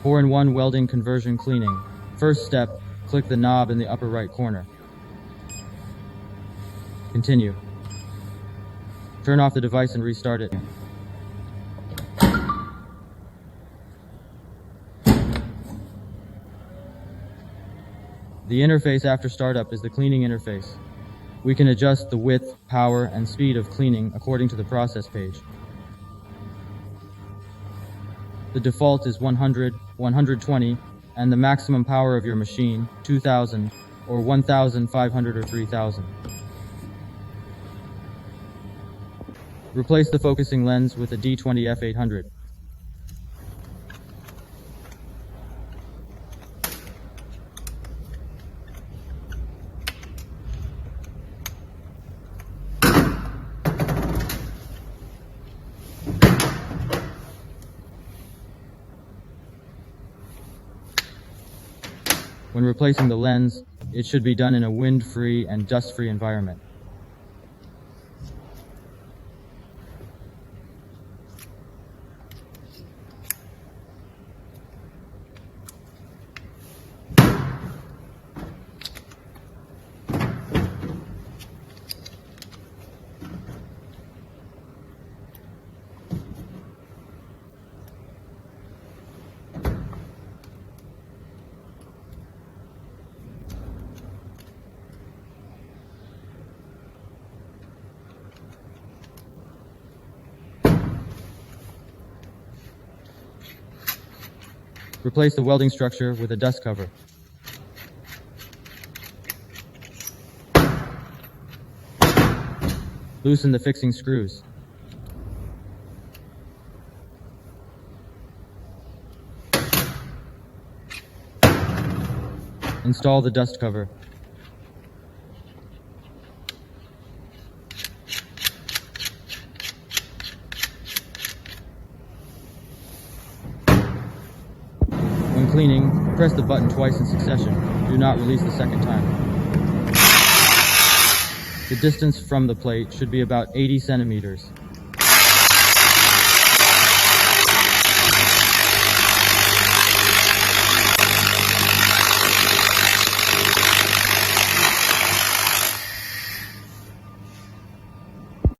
4-in-1 welding conversion cleaning. First step, click the knob in the upper right corner. Continue. Turn off the device and restart it. The interface after startup is the cleaning interface. We can adjust the width, power, and speed of cleaning according to the process page. The default is 100, 120, and the maximum power of your machine, 2000, or 1500 or 3000. Replace the focusing lens with a D20 F800. When replacing the lens, it should be done in a wind-free and dust-free environment. Replace the welding structure with a dust cover. Loosen the fixing screws. Install the dust cover. When cleaning, press the button twice in succession. Do not release the second time. The distance from the plate should be about 80 centimeters.